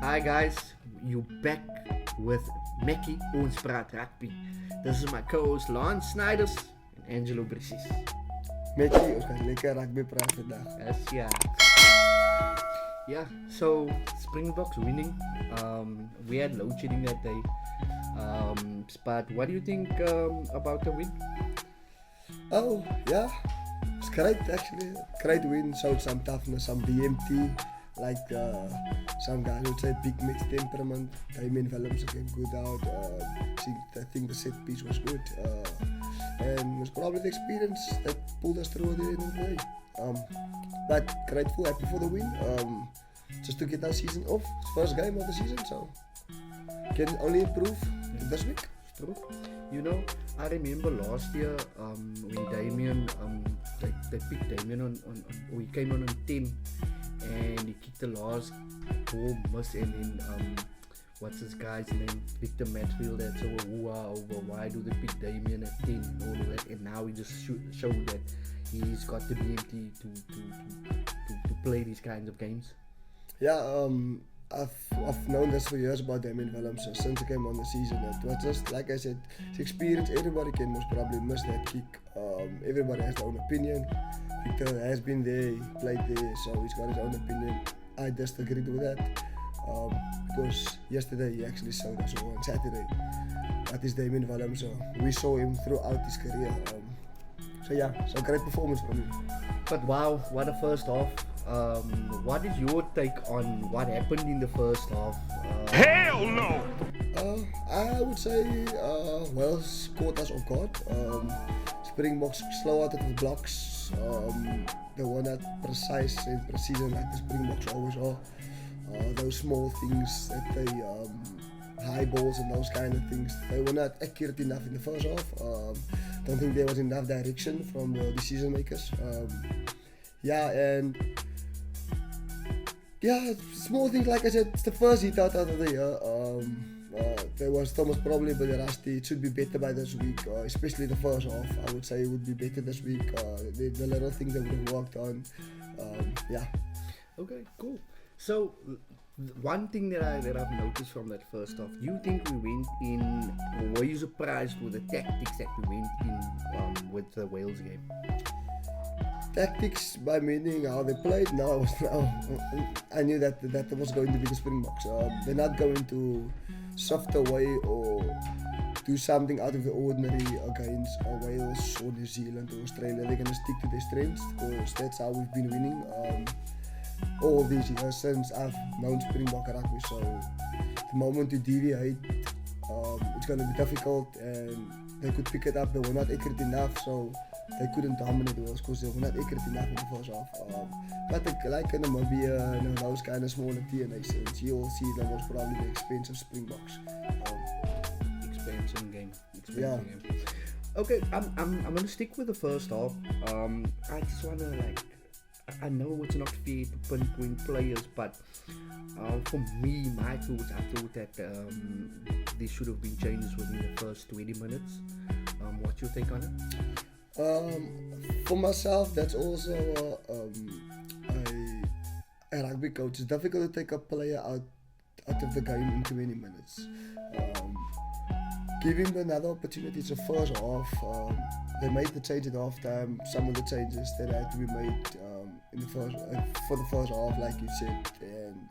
Hi guys, you back with Mekkie, ons praat rugby. This is my co-host Lance Snyders en Angelo precies. Mekkie, ons gaan lekker rugby praat vandag. Yes, yeah. Yeah, so Springboks winning. We had load shedding that day. But what do you think about the win? Oh, yeah. It's great actually. Great win, showed some toughness, some BMT. Like some guys would say big mixed temperament. Damien Willems came good out. I think the set piece was good. And it was probably the experience that pulled us through at the end of the day. But grateful, happy for the win. Just to get our season off. First game of the season, so can only improve this week. True. You know, I remember last year when Damien, they picked Damien on he came on 10 and he kicked the last ball miss and then what's this guy's name? Victor Matfield that's over why do they pick Damien at 10 and all of that, and now he just showed that he's got the BMT to play these kinds of games. Yeah, I've known this for years about Damien Willems since he came on the season. It was just like I said, his experience. Everybody can most probably miss that kick. Everybody has their own opinion. Victor has been there, he played there, so he's got his own opinion. I disagreed with that because yesterday he actually showed us, or on Saturday, that is Damien Willems. We saw him throughout his career. So yeah, so great performance from him. But wow, what a first half. What is your take on what happened in the first half? Hell no! I would say, well, caught us off guard. Springboks slow out of the blocks. They were not precise and precision like the Springboks always are. Those small things that they, high balls and those kind of things, they were not accurate enough in the first half. Don't think there was enough direction from the decision makers. Small things like I said, it's the first hit out of the year. There was Thomas probably a bit rusty. It should be better by this week, especially the first half. I would say it would be better this week. The little things that we have worked on. Okay, cool. So one thing that I've noticed from that first half, do you think we went in, or were you surprised with the tactics that we went in with the Wales game? Tactics by meaning how they played. I knew that was going to be the Springboks. They're not going to soft away or do something out of the ordinary against Wales or New Zealand or Australia. They're going to stick to their strengths because that's how we've been winning all these years since I've known Springbok rugby. So the moment you deviate, it's going to be difficult, and they could pick it up. They were not accurate enough, so they couldn't dominate Wales because they were not accurate enough in the first half. But like in Namibia, those kind of smaller tier nations, you'll see that was probably the expensive Springboks. Expensive game. Okay, I'm gonna stick with the first half. I just wanna I know it's not fair to pinpoint players, but for me, my thoughts, I thought that there should have been changes within the first 20 minutes. What's your take on it? For myself, that's also a rugby coach. It's difficult to take a player out of the game in 20 minutes. Give him another opportunity. It's the first half. They made the change at half time. Some of the changes that had to be made in the for the first half, like you said, and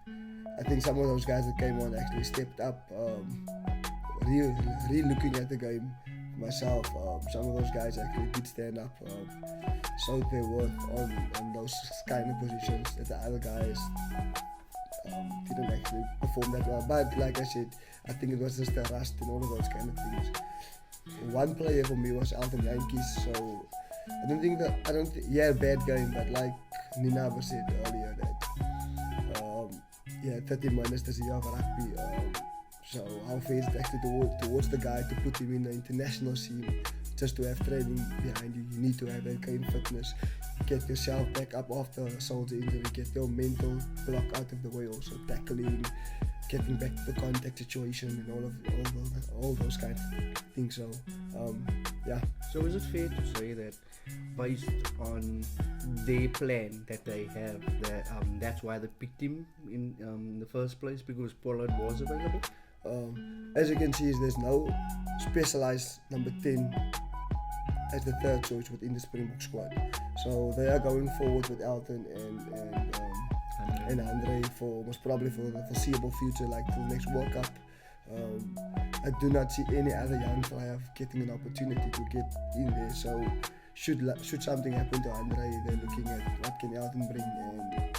I think some of those guys that came on actually stepped up. Looking at the game myself, some of those guys actually did stand up, showed their worth on those kind of positions that the other guys didn't actually perform that well. But like I said, I think it was just the rust and all of those kind of things. One player for me was out in Yankees, so I don't think he had a bad game, but like Nina said earlier that 30 minutes is a year of rugby. So how fair is it actually towards the guy to put him in the international scene just to have training behind you? You need to have that game fitness, get yourself back up after a shoulder injury, get your mental block out of the way, also tackling, getting back to the contact situation and all those kind of things. So yeah. So is it fair to say that based on their plan that they have, that that's why they picked him in the first place, because Pollard was available? As you can see, there's no specialized number 10 as the third choice within the Springbok squad. So they are going forward with Elton and Andre for most probably for the foreseeable future, like till the next World Cup. I do not see any other young player getting an opportunity to get in there. So should something happen to Andre, they're looking at what can Elton bring. And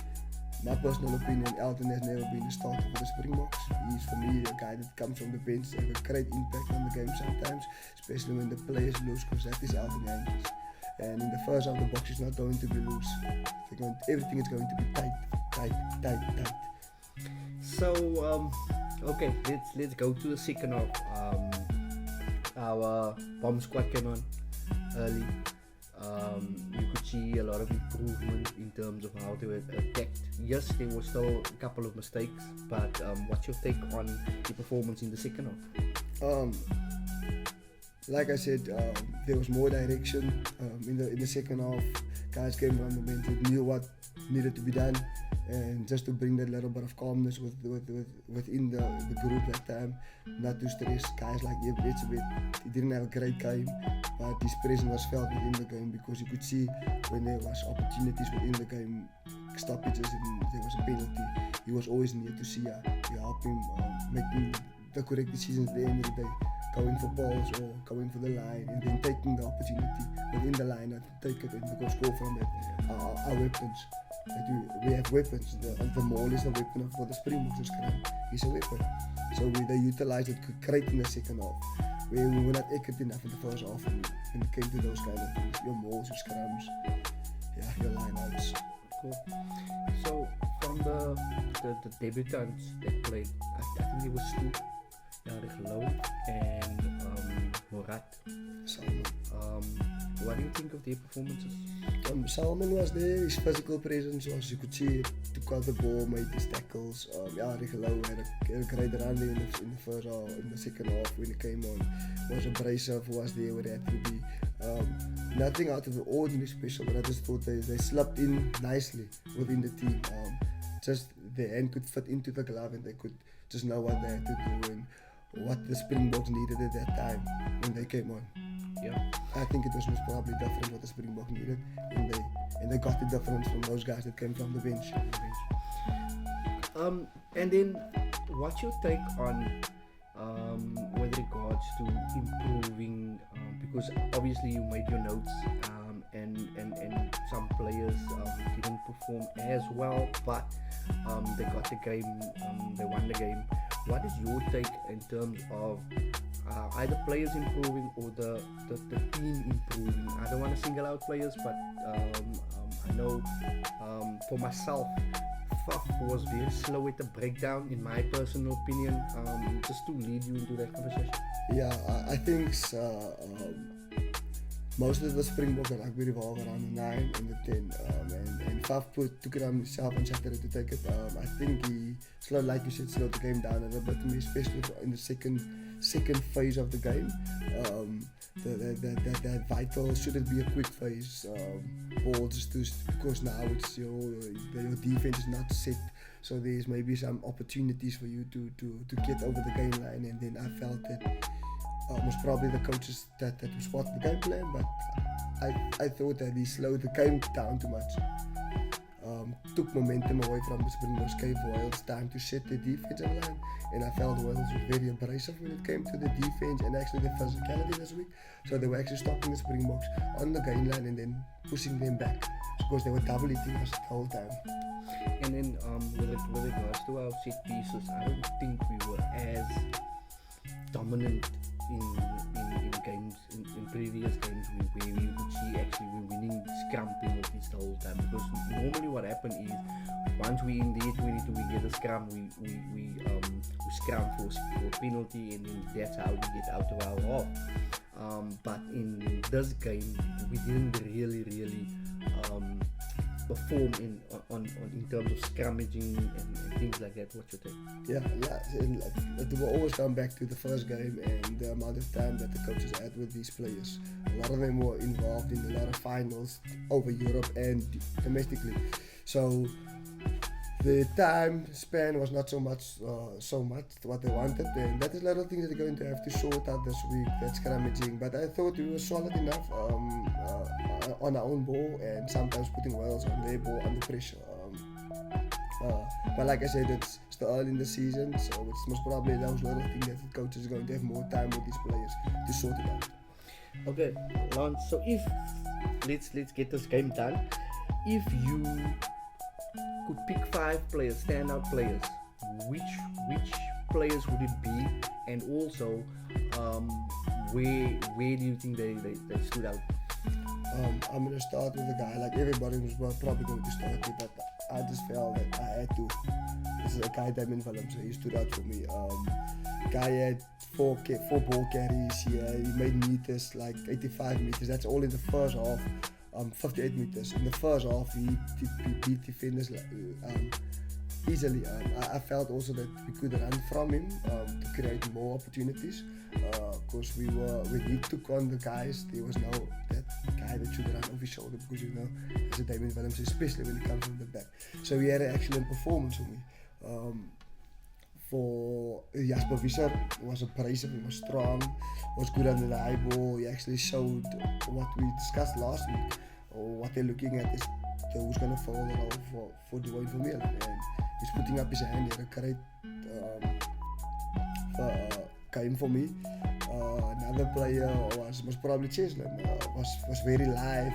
my personal opinion, Elton has never been a starter for the Springboks. He's for me a guy that comes from the bench, has a great impact on the game sometimes, especially when the players lose, because that is Elton Yankees. And in the first half, the box is not going to be loose. Everything is going to be tight. So okay, let's go to the second half. Our bomb squad came on early. You could see a lot of improvement in terms of how they were attacked. Yes, there were still a couple of mistakes, but what's your take on the performance in the second half? Like I said, there was more direction in the second half. Guys came from the bench that knew what needed to be done, and just to bring that little bit of calmness within the group that time, not to stress. Guys like Yevgeny, he didn't have a great game, but his presence was felt within the game, because you could see when there was opportunities within the game, stoppages and there was a penalty, he was always near to see you help him making the correct decisions at the end of the day, going for balls or going for the line, and then taking the opportunity within the line and take it and go score from it. Our weapons. We have weapons. The maul is a weapon for the Springboks. The scrum is a weapon. So they utilised it great in the second half. We were not accurate enough in the first half when it came to those kind of things. Your mauls, your scrums, your lineouts. Cool. So from the debutants that played, I think there was two. Angelo and Murat. Salman. What do you think of their performances? Salman was there, his physical presence was, you could see, took out the ball, made his tackles. Angelo had a great run in the first half, in the second half when he came on. Was abrasive, was there where they had to be. Nothing out of the ordinary special, but I just thought they slept in nicely within the team. Just their hand could fit into the glove and they could just know what they had to do and what the Springboks needed at that time when they came on. Yeah, I think it was most probably different what the Springbok needed, and they got the difference from those guys that came from the bench. And then what's your take on with regards to improving, because obviously you made your notes, and some players didn't perform as well, but they got the game, they won the game. What is your take in terms of either players improving or the team improving? I don't want to single out players, but I know for myself, Faf was very slow at the breakdown, in my personal opinion, just to lead you into that conversation. Yeah, I think most of the Springbok rugby revolve around the 9 and the 10, and Faf took it on himself on Saturday to take it. I think he slowed, like you said, slowed the game down a little bit, especially in the second phase of the game. That vital shouldn't be a quick phase ball, just because now it's your defense is not set, so there's maybe some opportunities for you to get over the game line, and then I felt that most probably the coaches that was part of the game plan, but I thought that he slowed the game down too much. Took momentum away from the Springboks, gave Wales time to set the defensive line, and I felt Wales were very abrasive when it came to the defense and actually the physicality this week. So they were actually stopping the Springboks on the game line and then pushing them back because they were double hitting us the whole time. And then with regards to our set pieces, I don't think we were as dominant in games, in previous games where we could see actually we're winning scrum penalties the whole time, because normally what happens is once we in their 22 we get a scrum, we scrum for a penalty, and then that's how we get out of our half. But in this game we didn't really perform in terms of scrummaging and things like that? What you think? Yeah, it will always come back to the first game and the amount of time that the coaches had with these players. A lot of them were involved in a lot of finals over Europe and domestically. So the time span was not so much what they wanted, and that is a lot of things that they're going to have to sort out this week. That's scrummaging, but I thought we were solid enough on our own ball and sometimes putting Wales on their ball under pressure. But like I said, it's still early in the season, so it's most probably those little things that the coach is going to have more time with these players to sort it out. Okay, Lance. So if let's get this game done. If you could pick 5 players, standout players, which players would it be, and also where do you think they stood out? I'm going to start with a guy, like everybody was probably going to start with, but I just felt that I had to. This is a guy, Damien Willems, so he stood out for me. Guy had 4 ball carries, he made meters, like 85 meters, that's all in the first half. 58 meters. In the first half, he beat defenders easily. I felt also that we could run from him to create more opportunities. Because when he took on the guys, there was no that guy that should run over his shoulder, because as a Damien Willems, especially when he comes from the back. So he had an excellent performance for me. For Jasper Visser, was abrasive, he was strong, was good under the high ball. He actually showed what we discussed last week, or what they're looking at is who's going to fill the role for Dwayne Vermeulen, and he's putting up his hand. He had a great game for me. Another player was probably Cheslin, was very live,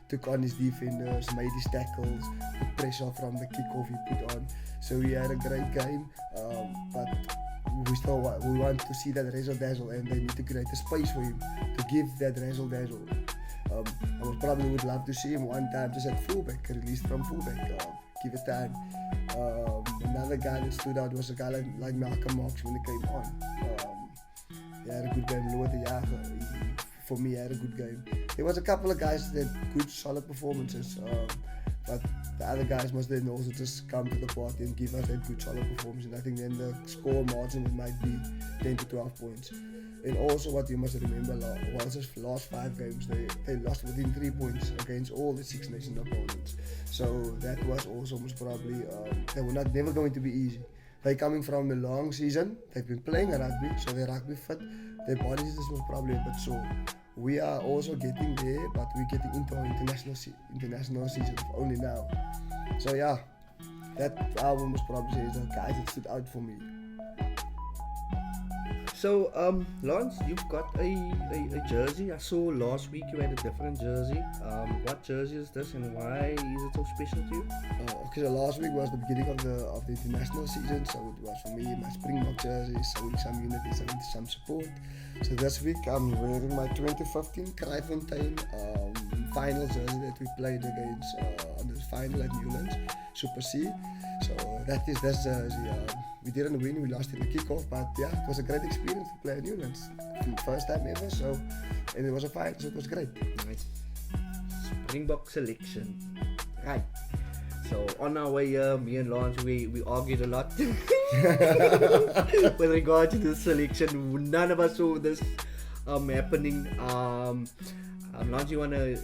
took on his defenders, made his tackles, put pressure from the kickoff he put on. So he had a great game, but we want to see that razzle dazzle, and they need to create a space for him to give that razzle dazzle. I probably would love to see him one time just at fullback, released from fullback, give it time. Another guy that stood out was a guy like Malcolm Marx when he came on. He had a good game. Loor de Jager, for me, had a good game. There was a couple of guys that had good solid performances, but the other guys must then also just come to the party and give us that good solid performance, and I think then the score margin might be 10 to 12 points. And also what you must remember, Wales's last 5 games, they lost within 3 points against all the Six Nations opponents. So that was also most probably, they were never going to be easy. They're coming from a long season, they've been playing rugby, so they're rugby fit, their bodies is most probably a bit sore. We are also getting there, but we're getting into our international season only now. So yeah, that album was probably the guys that stood out for me. So Lance, you've got a jersey. I saw last week you had a different jersey. What jersey is this, and why is it so special to you? Okay, so last week was the beginning of the international season, so it was for me my Springbok jersey, showing some unity, some support. So this week I'm wearing my 2015 Kraaifontein final jersey that we played against on the final at Newlands, Super C. So that is this jersey. We didn't win, we lost in the kickoff, but yeah, it was a great experience to play at Newlands. First time ever, so, and it was a final, so it was great. Nice. Springbok selection. Right. So on our way here, me and Lance, we argued a lot with regard to this selection. None of us saw this happening. Lance, you wanna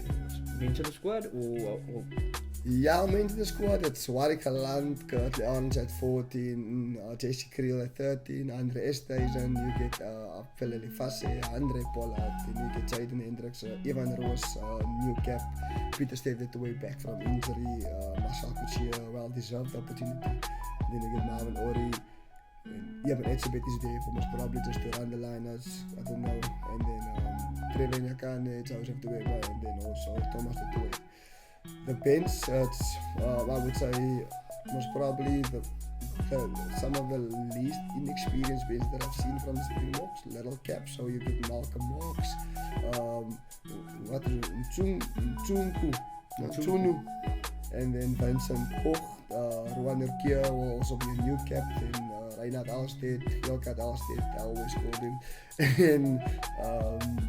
mention the squad or? Yeah, I'll mention the squad. It's Warwick Land, Kurtley Arns at 14, Jesse Creel at 13, Andre Esthuizen, you get Philip Lifasse, Andre Pollard, then you get Jaden Hendricks, Ivan Roos, new cap, Peter Steven way back from injury, Marcel Couture, well-deserved opportunity. Then you get Marvin Ori, and Evan Etzebeth is there for most probably just to run the liners, I don't know, and then Trevor Nyakane, Joseph Deweba, and then also Thomas de Toy. The bench, it's, I would say, most probably some of the least inexperienced bench that I've seen from the Springboks. Little cap, so you get Malcolm Marx, Nchunu, and then Vincent Koch, Ruan Urkia will also be a new captain, Reinhard Alstedt, Jelkat Alstedt, I always called him, and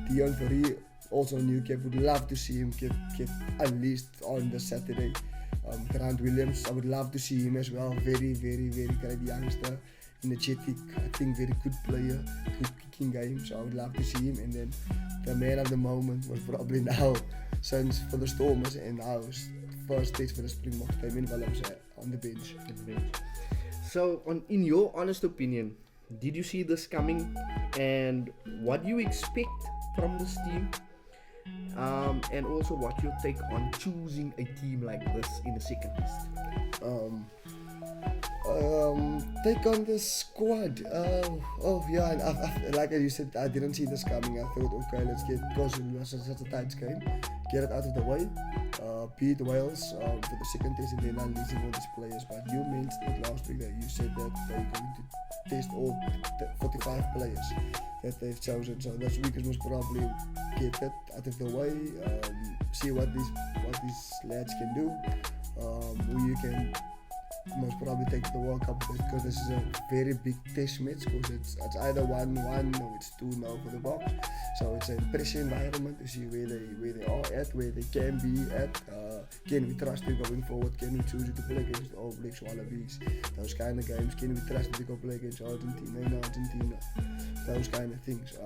Dion Fourie, also a new cap. Would love to see him get unleashed on the Saturday. Grant Williams, I would love to see him as well. Very, very, very great youngster, energetic. I think very good player, good kicking game. So I would love to see him. And then the man of the moment was probably now, since for the Stormers, and now first stage for the Springboks, Damien Williams on the bench. So, in your honest opinion, did you see this coming, and what do you expect from this team? And also, what your take on choosing a team like this in the second test? Take on the squad. Yeah, and like you said, I didn't see this coming. I thought, okay, let's get, because it was such a tight game, get it out of the way, beat Wales for the second test, and then unleashing all these players. But you mentioned it last week that you said that they're going to test all 45 players that they've chosen. So this week is most probably get that out of the way, see what these lads can do, who you can most probably take to the World Cup, because this is a very big test match, because it's either 1-1 or it's 2-0 for the Boks. So it's a pressure environment to see where they are at, where they can be at. Can we trust you going forward? Can we choose you to play against the All Blacks, Wallabies? Those kind of games. Can we trust you to go play against Argentina? Those kind of things.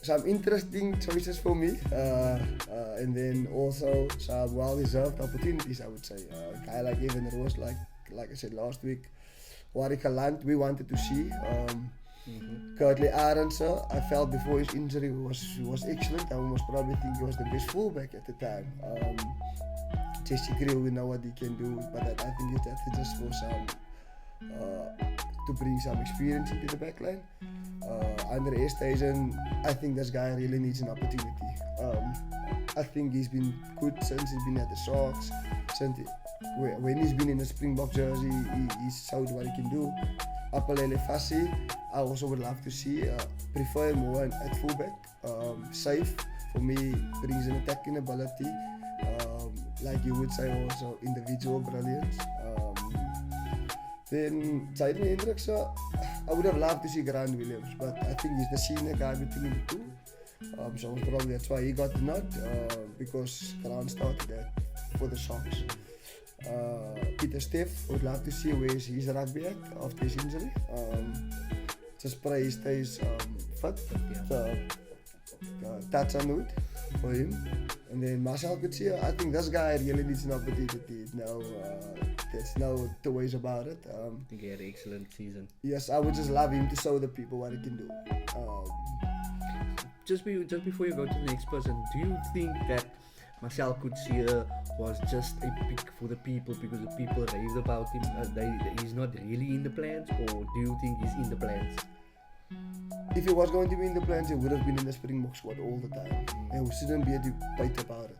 Some interesting choices for me, and then also some well-deserved opportunities, I would say. A guy like Evan Roos, like I said last week, Warwick Land, we wanted to see. Curtly Arendse, I felt before his injury was excellent. I most probably think he was the best fullback at the time. Jesse Kriel, we know what he can do, but I think it's just for some to bring some experience into the backline. Andre Esthuizen, I think this guy really needs an opportunity. I think he's been good since he's been at the Sharks. When he's been in the Springbok jersey, he showed what he can do. Apalele Fassi, I also would love to see. Prefer more at fullback. Safe, for me, brings an attacking ability. Like you would say, also individual brilliance. Then Jaden Hendricks, I would have loved to see Grant Williams, but I think he's the senior guy between the two. So probably that's why he got the nod, because Grant started that for the Sharks. Peter Steff, would love to see where he's rugby at after his injury. Just pray he stays fit. That's a note for him. And then Marcel Coetzee, I think this guy really needs an opportunity. There's no two ways about it. I think he had an excellent season. Yes, I would just love him to show the people what he can do. Just before you go to the next person, do you think that Marcel Coetzee was just a pick for the people because the people raved about him? He's not really in the plans, or do you think he's in the plans? If he was going to be in the plans, he would have been in the Springbok squad all the time. There shouldn't be a debate about it.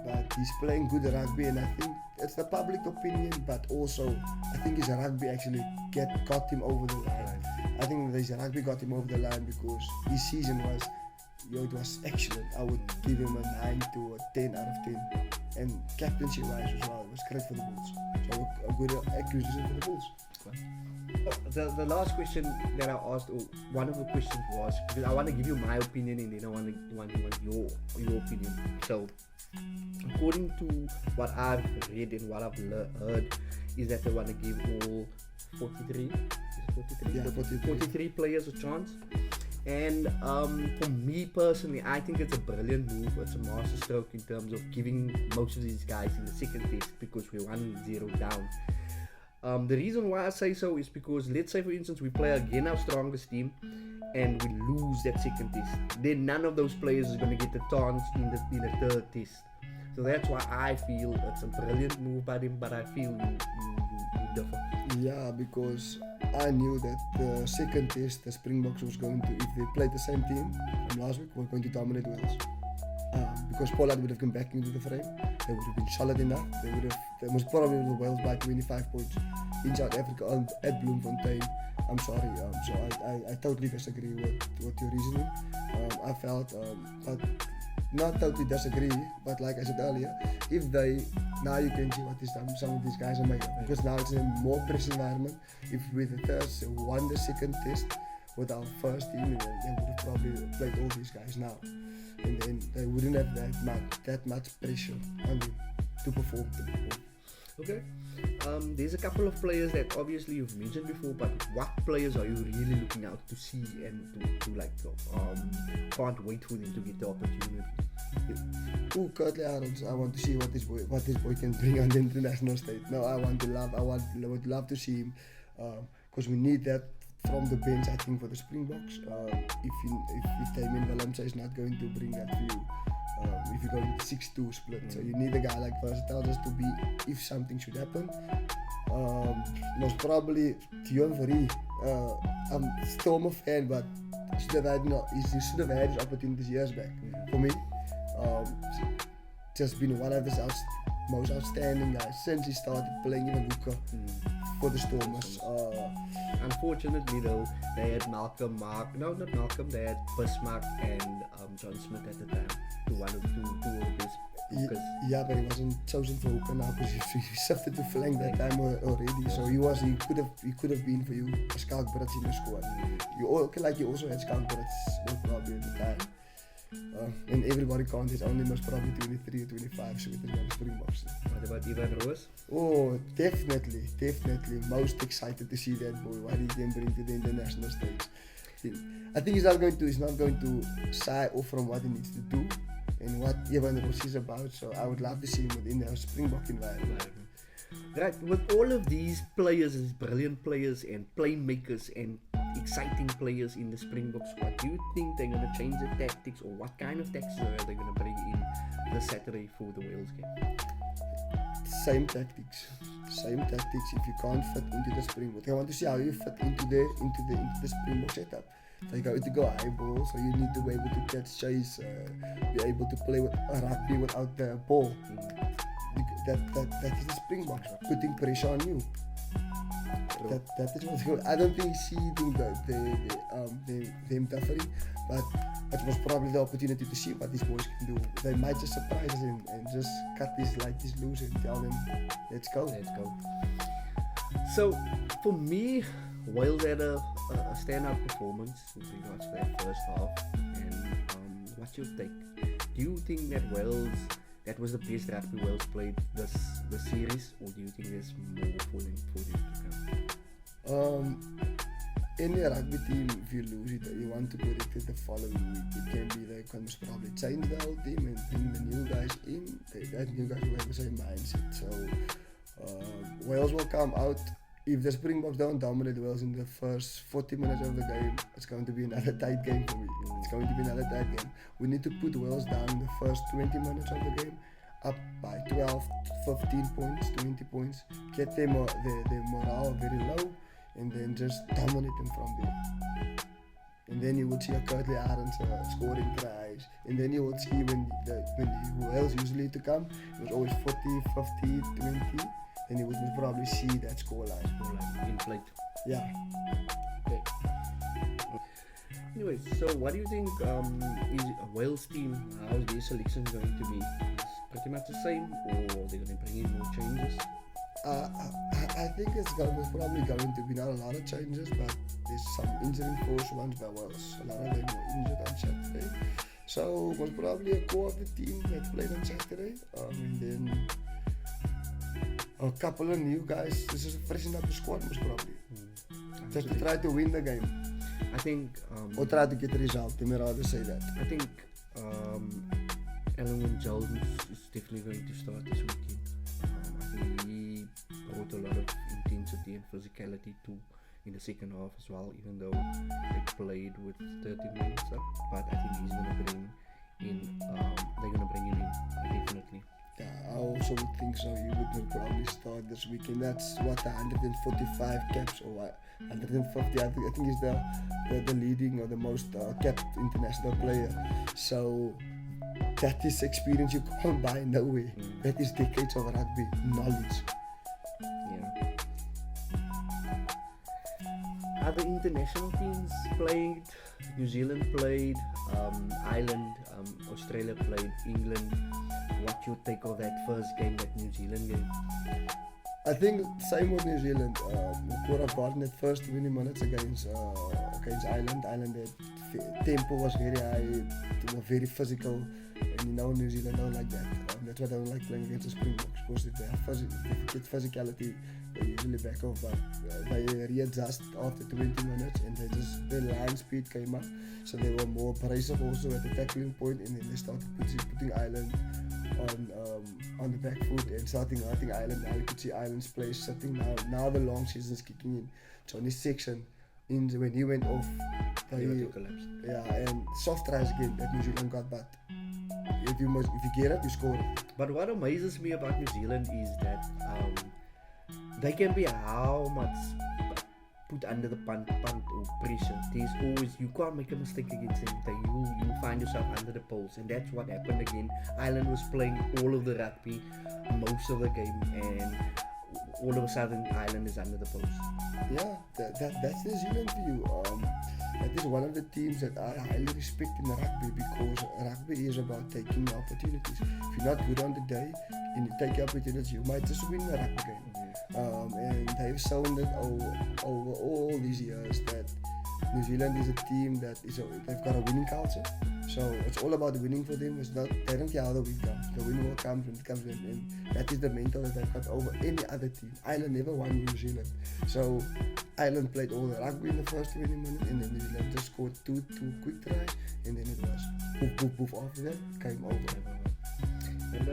But he's playing good rugby, and I think it's the public opinion, but also I think his rugby actually got him over the line. I think his rugby got him over the line because his season was excellent. I would give him a 9 to a 10 out of 10. And captaincy wise as well, it was great for the Bulls. So a good acquisition for the Bulls. The last question that I asked, or one of the questions was, because I want to give you my opinion and then I want your opinion. So, according to what I've read and what I've heard, is that they want to give all 43 players a chance. And for me personally, I think it's a brilliant move. It's a masterstroke in terms of giving most of these guys in the second test, because we're 1-0 down. The reason why I say so is because, let's say for instance we play again our strongest team and we lose that second test, then none of those players is going to get the chance in the third test. So that's why I feel it's a brilliant move by them, but I feel you differ. Yeah, because I knew that the second test the Springboks was going to, if they played the same team from last week, were going to dominate Wales. Because Pollard would have come back into the frame, they would have been solid enough. They most probably the Wales by 25 points in South Africa at Bloemfontein. I'm sorry, so I totally disagree with your reasoning. I felt, but not totally disagree, but like I said earlier, if now you can see what some of these guys are made of, because now it's in a more pressure environment. If with the Thursday won the second test with our first team, they would have probably played all these guys now. and then they wouldn't have that much pressure on them to perform. Okay. There's a couple of players that obviously you've mentioned before, but what players are you really looking out to see and to like can't wait for them to get the opportunity? Curtly Adams, I want to see what this boy can bring on the international stage. No, I would love to see him, because we need that from the bench. I think for the Springboks, if Damien Willemse is not going to bring that for you, if you go into 6-2 split, so you need a guy like Versatile just to be, if something should happen. Most probably Dion Veree. I'm still a fan, but he should have had his opportunities years back. For me, just been one of the most outstanding guys since he started playing in the hooker for the Stormers. Unfortunately though, they had not Malcolm, they had Bismarck and John Smith at the time, two of the best hookers. Yeah, but he wasn't chosen for hooker now because he shifted to flank that time already. So he could have been for you a Skalk Brits in the squad. You also had Skalk Brits most probably at the time. And everybody counted only most probably 23 or 25, so with the Springboks. What about Ivan Roos? Oh, definitely. Most excited to see that boy, what he can bring to the international stage. I think he's not going to shy off from what he needs to do and what Ivan Roos is about. So I would love to see him within the Springbok environment. Right, with all of these players, these brilliant players and playmakers and exciting players in the Springboks squad, do you think they're going to change the tactics, or what kind of tactics are they going to bring in this Saturday for the Wales game? Same tactics. If you can't fit into the Springbok, I want to see how you fit into the Springbok setup. They go high ball, so you need to be able to catch chase, be able to play with rugby without the ball. That is the Springboks putting pressure on you. That is what's good. I don't think them differing, but it was probably the opportunity to see what these boys can do. They might just surprise us and just cut this loose and tell them, let's go. So for me, Wales had a standout performance with regards to that first half. And what's your take? Do you think that that was the best rugby Wales played this series, or do you think there's more for them to come? In the rugby team, if you lose it, you want to correct it the following week. It can be they can most probably change the whole team and bring the new guys in. That new guys will have the same mindset. So Wales will come out. If the Springboks don't dominate Wales in the first 40 minutes of the game, it's going to be another tight game for me. We need to put Wales down in the first 20 minutes of the game, up by 12, 15 points, 20 points, get their morale very low, and then just dominate them from there. And then you would see a Curtly Adams scoring tries, and then you would see when Wales usually to come, it was always 40, 50, 20. And you would probably see that scoreline inflate. Yeah. Okay. Anyway, so what do you think is a Wales team? How's their selection going to be? Is pretty much the same, or are they going to bring in more changes? I think it's probably going to be not a lot of changes, but there's some injury force ones by Wales. A lot of them were injured on Saturday, so it was probably a core of the team that played on Saturday, and then a couple of new guys. This is freshen up the squad most probably. Just to try to win the game. I think or try to get a result. Let me rather say that. I think Alan Jones is definitely going to start this weekend. I think he brought a lot of intensity and physicality in the second half as well, even though they played with 30 minutes up. But I think he's going to bring in, they're going to bring him in, definitely. Yeah, I also would think so. You would probably start this weekend. That's what 145 caps or what 150. I think is the leading or the most capped international player. So that is experience you can't buy no way. That is decades of rugby knowledge. Yeah. Other international teams played. New Zealand played. Ireland, Australia played. England. What you take of that first game, that New Zealand game? I think same with New Zealand. Cora Gardner first 20 minutes against Ireland. Ireland tempo was very high, they were very physical, and New Zealand don't like that. That's why they don't like playing against the Springboks, because if they get physicality, they usually back off, but they readjust after 20 minutes, and their line speed came up, so they were more abrasive also at the tackling point, and then they started putting Ireland on the back foot and starting hurting Ireland. Now you could see Ireland's play sitting now the long season's kicking in. Johnny Section, when he went off, They collapsed. yeah, and soft tries again that New Zealand got, but if you get it, you score it. But what amazes me about New Zealand is that they can be how much put under the punt or pressure. There's always, you can't make a mistake against them. You find yourself under the poles, and that's what happened again. Ireland was playing all of the rugby most of the game, and all of a sudden Ireland is under the poles. Yeah, that's New Zealand for you. That is one of the teams that I highly respect in rugby, because rugby is about taking opportunities. If you're not good on the day and you take opportunities, you might just win the rugby game. And they've shown that over all these years that New Zealand is a team that they've got a winning culture. So it's all about winning for them. It's not, they don't care how the win comes. The win will come when it comes, and that is the mental that they've got over any other team. Ireland never won New Zealand. So Ireland played all the rugby in the first 20 minutes, and then New Zealand just scored two quick tries, and then it was poof. After that, came over. And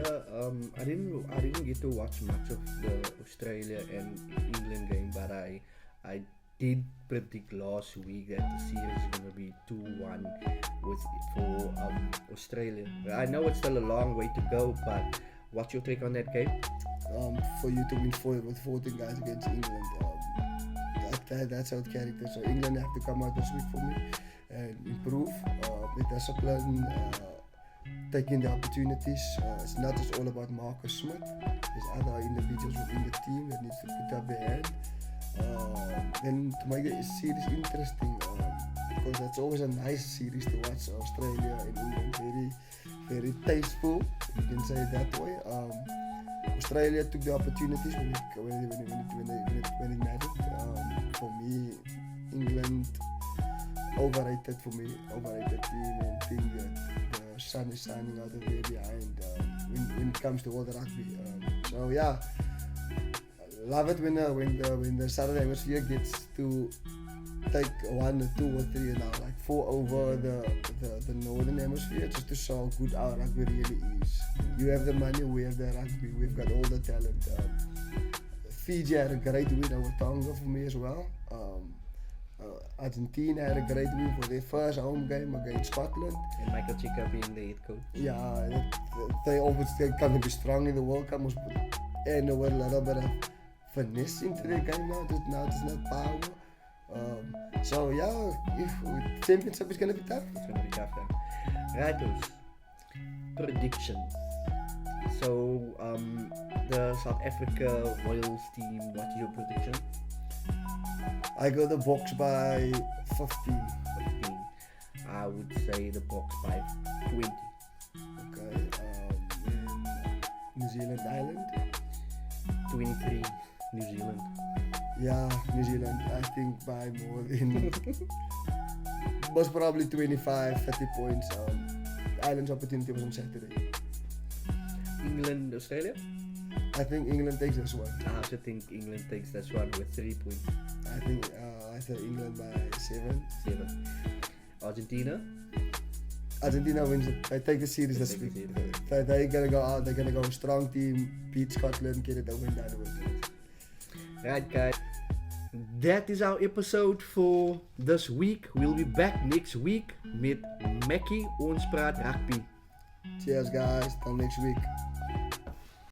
I didn't get to watch much of the Australia and England game, but I did predict last week that the series is going to be 2-1 for Australia. I know it's still a long way to go, but what's your take on that game? For you to win with 14 guys against England, that's out character. So England have to come out this week for me and improve with discipline, taking the opportunities. It's not just all about Marcus Smith. There's other individuals within the team that needs to put up their hand. Then to make the series interesting, because that's always a nice series to watch. Australia and England, very, very tasteful, you can say it that way. Australia took the opportunities when it mattered. For me, England overrated team, and think that the sun is shining out of there behind when it comes to all the rugby. So yeah. Love it when the Southern Hemisphere gets to take 1 or 2 or 3 and now like 4 over the Northern Hemisphere, just to show how good our rugby really is. You have the money, we have the rugby, we've got all the talent. Fiji had a great win over Tonga for me as well. Argentina had a great win for their first home game against Scotland. And Michael Cheika being the head coach. Yeah, they always going to be strong in the World Cup, and with a little bit of finesse into the game now. It's not power. So yeah, if championship is gonna be tough. It's gonna be tough. Yeah. Right, predictions. So the South Africa Wales team. What's your prediction? I go the Boks by 15. 15. I would say the Boks by 20. Okay. New Zealand, Ireland. 23. New Zealand. Yeah, New Zealand. I think by more than most probably 25, 30 points. Ireland's opportunity was on Saturday. England, Australia? I think England takes this one. I also think England takes this one with 3 points. I say England by 7. 7. Argentina? Argentina wins it. They take the series this week. They're gonna go out. They're gonna go strong team, beat Scotland, get it over and done with. Right, guys. That is our episode for this week. We'll be back next week met Mekkie, ons praat rugby. Cheers, guys. Till next week.